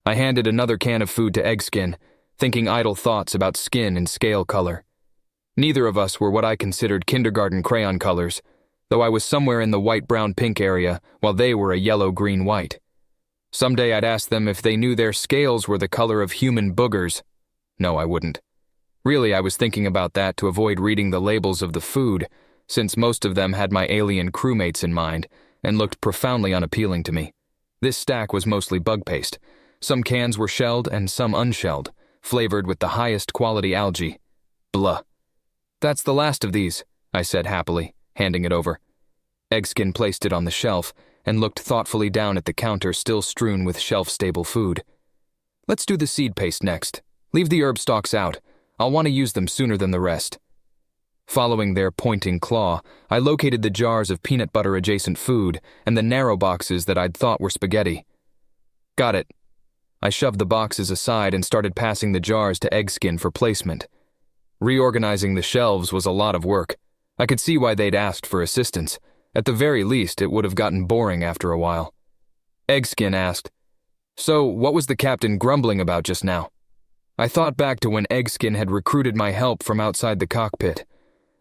I handed another can of food to Eggskin, thinking idle thoughts about skin and scale color. Neither of us were what I considered kindergarten crayon colors, though I was somewhere in the white-brown-pink area while they were a yellow-green-white. Someday I'd ask them if they knew their scales were the color of human boogers. No, I wouldn't. Really, I was thinking about that to avoid reading the labels of the food, since most of them had my alien crewmates in mind and looked profoundly unappealing to me. This stack was mostly bug paste. Some cans were shelled and some unshelled, flavored with the highest quality algae. Blah. That's the last of these, I said happily, handing it over. Eggskin placed it on the shelf and looked thoughtfully down at the counter still strewn with shelf-stable food. Let's do the seed paste next. Leave the herb stalks out. I'll want to use them sooner than the rest. Following their pointing claw, I located the jars of peanut butter-adjacent food and the narrow boxes that I'd thought were spaghetti. Got it. I shoved the boxes aside and started passing the jars to Eggskin for placement. Reorganizing the shelves was a lot of work. I could see why they'd asked for assistance. At the very least, it would have gotten boring after a while. Eggskin asked, "So, what was the captain grumbling about just now?" I thought back to when Eggskin had recruited my help from outside the cockpit.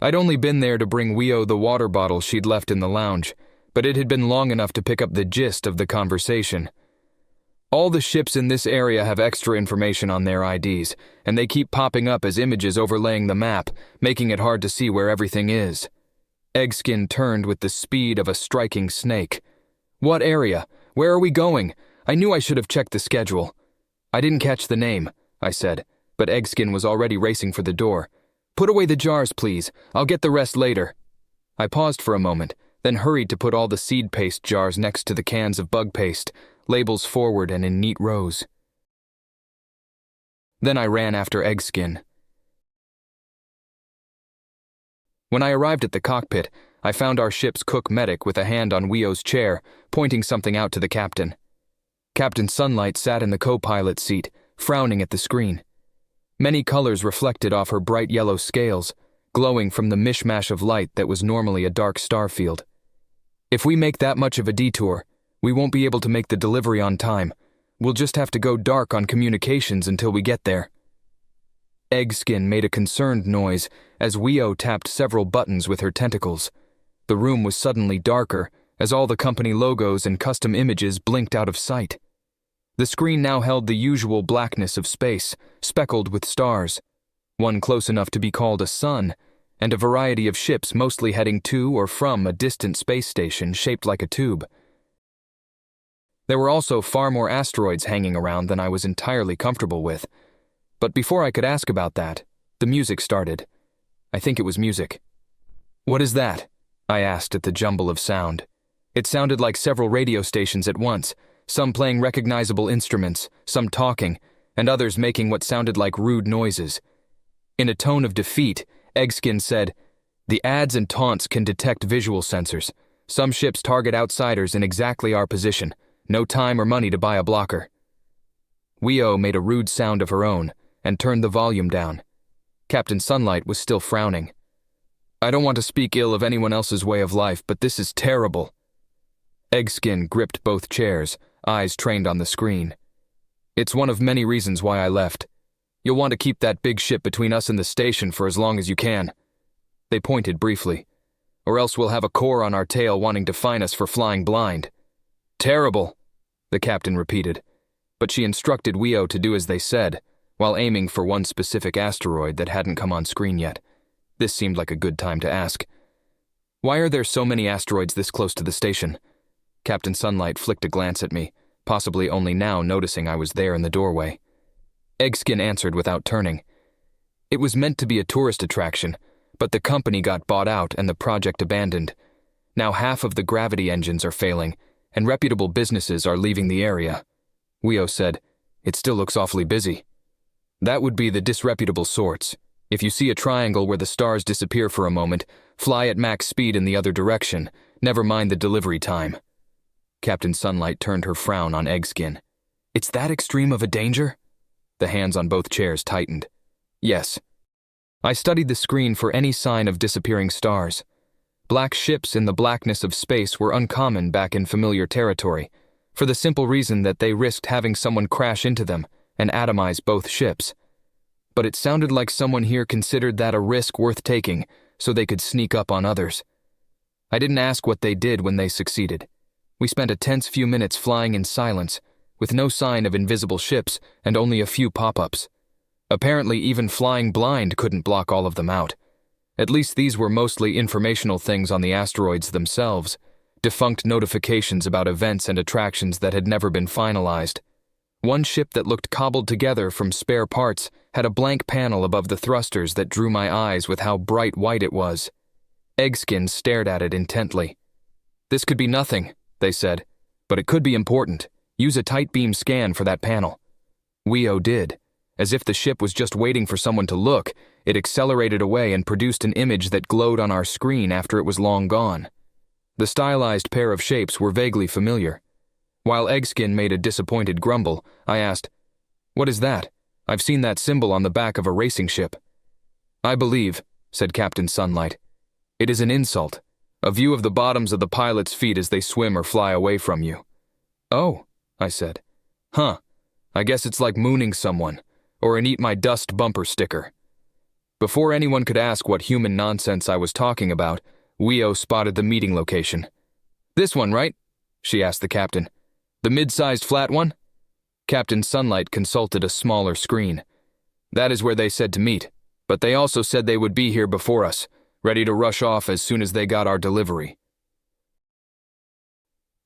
I'd only been there to bring Weo the water bottle she'd left in the lounge, but it had been long enough to pick up the gist of the conversation. All the ships in this area have extra information on their IDs, and they keep popping up as images overlaying the map, making it hard to see where everything is. Eggskin turned with the speed of a striking snake. What area? Where are we going? I knew I should have checked the schedule. I didn't catch the name, I said, but Eggskin was already racing for the door. Put away the jars, please. I'll get the rest later. I paused for a moment, then hurried to put all the seed paste jars next to the cans of bug paste, labels forward and in neat rows. Then I ran after Eggskin. When I arrived at the cockpit, I found our ship's cook medic with a hand on Weo's chair, pointing something out to the captain. Captain Sunlight sat in the co-pilot seat, frowning at the screen. Many colors reflected off her bright yellow scales, glowing from the mishmash of light that was normally a dark star field. If we make that much of a detour, we won't be able to make the delivery on time. We'll just have to go dark on communications until we get there. Eggskin made a concerned noise as Weo tapped several buttons with her tentacles. The room was suddenly darker as all the company logos and custom images blinked out of sight. The screen now held the usual blackness of space, speckled with stars, one close enough to be called a sun, and a variety of ships mostly heading to or from a distant space station shaped like a tube. There were also far more asteroids hanging around than I was entirely comfortable with. But before I could ask about that, the music started. I think it was music. "What is that?" I asked at the jumble of sound. It sounded like several radio stations at once, some playing recognizable instruments, some talking, and others making what sounded like rude noises. In a tone of defeat, Eggskin said, "The ads and taunts can detect visual sensors. Some ships target outsiders in exactly our position. No time or money to buy a blocker." Weo made a rude sound of her own and turned the volume down. Captain Sunlight was still frowning. "I don't want to speak ill of anyone else's way of life, but this is terrible." Eggskin gripped both chairs, eyes trained on the screen. "It's one of many reasons why I left. You'll want to keep that big ship between us and the station for as long as you can." They pointed briefly. "Or else we'll have a core on our tail wanting to fine us for flying blind." "Terrible," the captain repeated, but she instructed Weo to do as they said, while aiming for one specific asteroid that hadn't come on screen yet. This seemed like a good time to ask. "Why are there so many asteroids this close to the station?" Captain Sunlight flicked a glance at me, possibly only now noticing I was there in the doorway. Eggskin answered without turning. "It was meant to be a tourist attraction, but the company got bought out and the project abandoned. Now half of the gravity engines are failing, and reputable businesses are leaving the area." Weo said, "It still looks awfully busy." "That would be the disreputable sorts. If you see a triangle where the stars disappear for a moment, fly at max speed in the other direction, never mind the delivery time." Captain Sunlight turned her frown on Eggskin. "It's that extreme of a danger?" The hands on both chairs tightened. "Yes." I studied the screen for any sign of disappearing stars. Black ships in the blackness of space were uncommon back in familiar territory. for the simple reason that they risked having someone crash into them and atomize both ships. But it sounded like someone here considered that a risk worth taking so they could sneak up on others. I didn't ask what they did when they succeeded. We spent a tense few minutes flying in silence, with no sign of invisible ships and only a few pop-ups. Apparently, even flying blind couldn't block all of them out. At least these were mostly informational things on the asteroids themselves, defunct notifications about events and attractions that had never been finalized. One ship that looked cobbled together from spare parts had a blank panel above the thrusters that drew my eyes with how bright white it was. Eggskin stared at it intently. "This could be nothing," they said, "but it could be important. Use a tight beam scan for that panel." Weo did. As if the ship was just waiting for someone to look, it accelerated away and produced an image that glowed on our screen after it was long gone. The stylized pair of shapes were vaguely familiar. While Eggskin made a disappointed grumble, I asked, "What is that? I've seen that symbol on the back of a racing ship." "I believe," said Captain Sunlight, "it is an insult, a view of the bottoms of the pilot's feet as they swim or fly away from you." "Oh," I said. "Huh, I guess it's like mooning someone, or an eat my dust bumper sticker." Before anyone could ask what human nonsense I was talking about, Weo spotted the meeting location. "This one, right?" she asked the captain. "The mid-sized flat one?" Captain Sunlight consulted a smaller screen. "That is where they said to meet, but they also said they would be here before us, ready to rush off as soon as they got our delivery."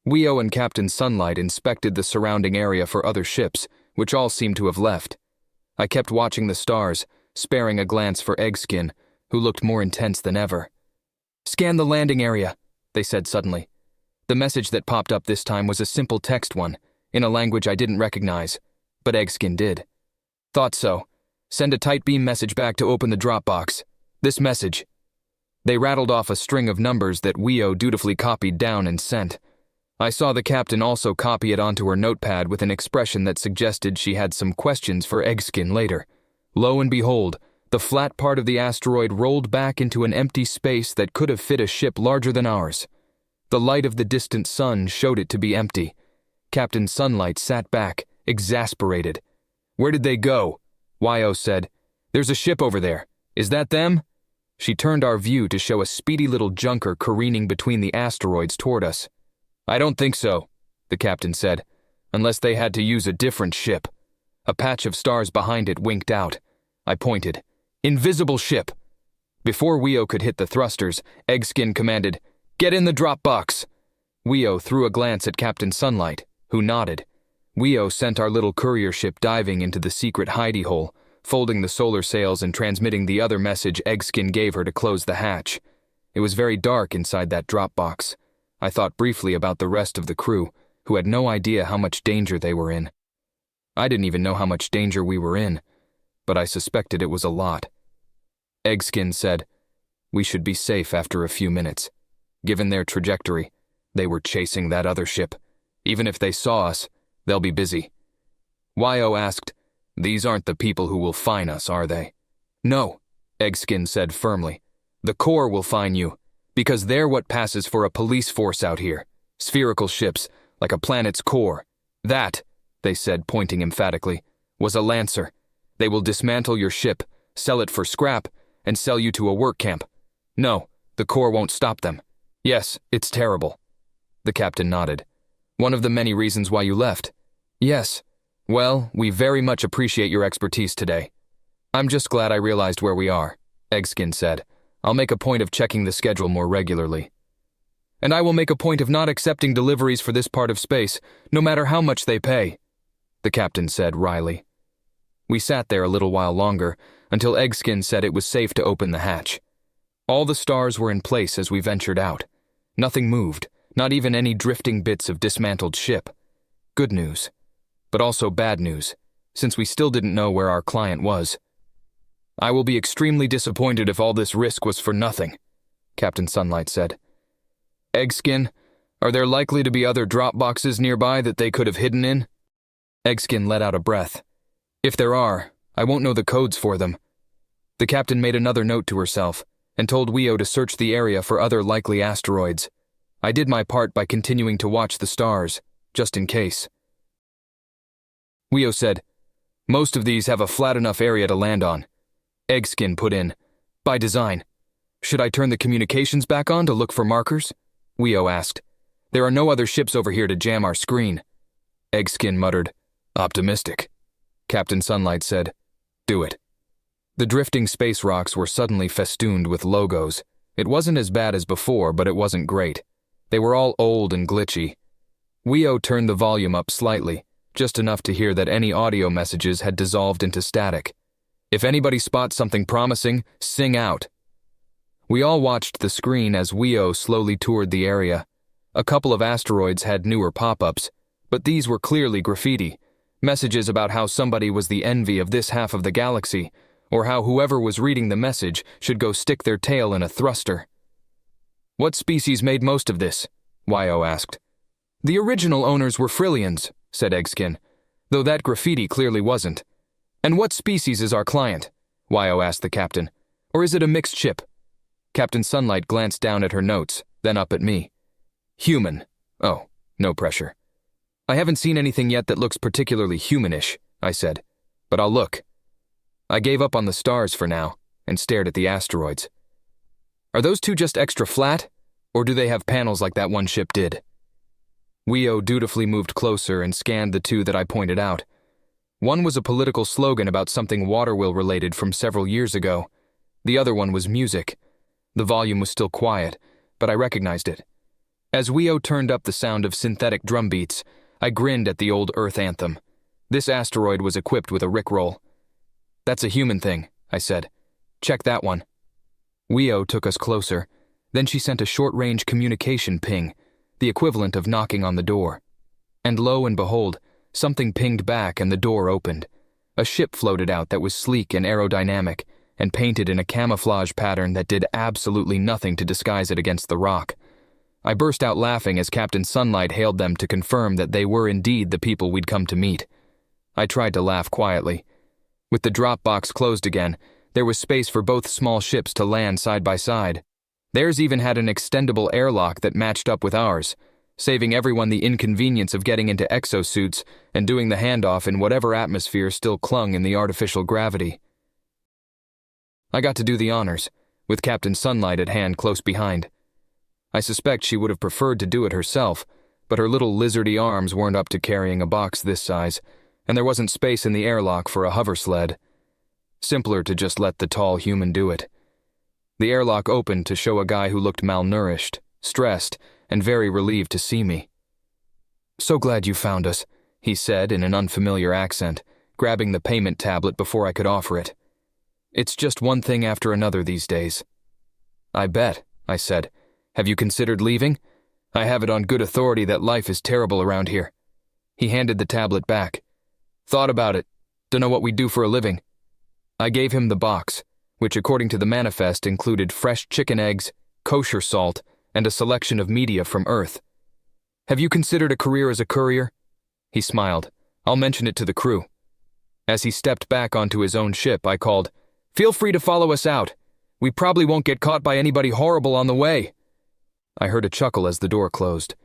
Weo and Captain Sunlight inspected the surrounding area for other ships, which all seemed to have left. I kept watching the stars, sparing a glance for Eggskin, who looked more intense than ever. "Scan the landing area," they said suddenly. The message that popped up this time was a simple text one, in a language I didn't recognize, but Eggskin did. "Thought so. Send a tight beam message back to open the drop box. This message." They rattled off a string of numbers that Weo dutifully copied down and sent. I saw the captain also copy it onto her notepad with an expression that suggested she had some questions for Eggskin later. Lo and behold, the flat part of the asteroid rolled back into an empty space that could have fit a ship larger than ours. The light of the distant sun showed it to be empty. Captain Sunlight sat back, exasperated. "Where did they go?" Weo said. "There's a ship over there. Is that them?" She turned our view to show a speedy little junker careening between the asteroids toward us. "I don't think so," the captain said, "unless they had to use a different ship." A patch of stars behind it winked out. I pointed. "Invisible ship." Before Weo could hit the thrusters, Eggskin commanded, "Get in the drop box." Weo threw a glance at Captain Sunlight, who nodded. Weo sent our little courier ship diving into the secret hidey hole, folding the solar sails and transmitting the other message Eggskin gave her to close the hatch. It was very dark inside that drop box. I thought briefly about the rest of the crew, who had no idea how much danger they were in. I didn't even know how much danger we were in, but I suspected it was a lot. Eggskin said, "We should be safe after a few minutes. Given their trajectory, they were chasing that other ship. Even if they saw us, they'll be busy." Weo asked, "These aren't the people who will fine us, are they?" "No," Eggskin said firmly. "The Corps will fine you, because they're what passes for a police force out here. Spherical ships, like a planet's core. That," they said, pointing emphatically, "was a Lancer. They will dismantle your ship, sell it for scrap, and sell you to a work camp. No, the Corps won't stop them. Yes, it's terrible." The captain nodded. "One of the many reasons why you left." "Yes. Well, we very much appreciate your expertise today." "I'm just glad I realized where we are," Eggskin said. "I'll make a point of checking the schedule more regularly." "And I will make a point of not accepting deliveries for this part of space, no matter how much they pay," the captain said wryly. We sat there a little while longer, until Eggskin said it was safe to open the hatch. All the stars were in place as we ventured out. Nothing moved, not even any drifting bits of dismantled ship. Good news. But also bad news, since we still didn't know where our client was. "I will be extremely disappointed if all this risk was for nothing," Captain Sunlight said. "Eggskin, are there likely to be other drop boxes nearby that they could have hidden in?" Eggskin let out a breath. "If there are, I won't know the codes for them." The captain made another note to herself and told Weo to search the area for other likely asteroids. I did my part by continuing to watch the stars, just in case. Weo said, "Most of these have a flat enough area to land on." Eggskin put in, "By design. Should I turn the communications back on to look for markers?" Weo asked. "There are no other ships over here to jam our screen." Eggskin muttered, "Optimistic." Captain Sunlight said, "Do it." The drifting space rocks were suddenly festooned with logos. It wasn't as bad as before, but it wasn't great. They were all old and glitchy. Weo turned the volume up slightly, just enough to hear that any audio messages had dissolved into static. "If anybody spots something promising, sing out." We all watched the screen as Weo slowly toured the area. A couple of asteroids had newer pop-ups, but these were clearly graffiti, messages about how somebody was the envy of this half of the galaxy, or how whoever was reading the message should go stick their tail in a thruster. "What species made most of this?" Wyo asked. "The original owners were Frillians," said Eggskin, "though that graffiti clearly wasn't." "And what species is our client?" Wyo asked the captain. "Or is it a mixed ship?" Captain Sunlight glanced down at her notes, then up at me. "Human. Oh, no pressure." "I haven't seen anything yet that looks particularly humanish," I said, "but I'll look." I gave up on the stars for now and stared at the asteroids. "Are those two just extra flat, or do they have panels like that one ship did?" Weo dutifully moved closer and scanned the two that I pointed out. One was a political slogan about something Waterwill related from several years ago. The other one was music. The volume was still quiet, but I recognized it. As Weo turned up the sound of synthetic drum beats, I grinned at the old Earth anthem. This asteroid was equipped with a rickroll. "That's a human thing," I said. "Check that one." Weo took us closer. Then she sent a short-range communication ping, the equivalent of knocking on the door. And lo and behold, something pinged back and the door opened. A ship floated out that was sleek and aerodynamic, and painted in a camouflage pattern that did absolutely nothing to disguise it against the rock. I burst out laughing as Captain Sunlight hailed them to confirm that they were indeed the people we'd come to meet. I tried to laugh quietly. With the drop box closed again, there was space for both small ships to land side by side. Theirs even had an extendable airlock that matched up with ours, saving everyone the inconvenience of getting into exosuits and doing the handoff in whatever atmosphere still clung in the artificial gravity. I got to do the honors, with Captain Sunlight at hand close behind. I suspect she would have preferred to do it herself, but her little lizardy arms weren't up to carrying a box this size, and there wasn't space in the airlock for a hover sled. Simpler to just let the tall human do it. The airlock opened to show a guy who looked malnourished, stressed, and very relieved to see me. "So glad you found us," he said in an unfamiliar accent, grabbing the payment tablet before I could offer it. "It's just one thing after another these days." "I bet," I said. "Have you considered leaving? I have it on good authority that life is terrible around here." He handed the tablet back. "Thought about it. Dunno what we do for a living." I gave him the box, which according to the manifest included fresh chicken eggs, kosher salt, and a selection of media from Earth. "Have you considered a career as a courier?" He smiled. "I'll mention it to the crew." As he stepped back onto his own ship, I called, "Feel free to follow us out. We probably won't get caught by anybody horrible on the way." I heard a chuckle as the door closed.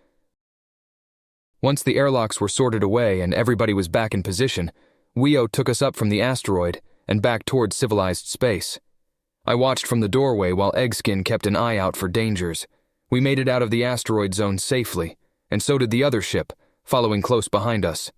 Once the airlocks were sorted away and everybody was back in position, Weo took us up from the asteroid and back towards civilized space. I watched from the doorway while Eggskin kept an eye out for dangers. We made it out of the asteroid zone safely, and so did the other ship, following close behind us.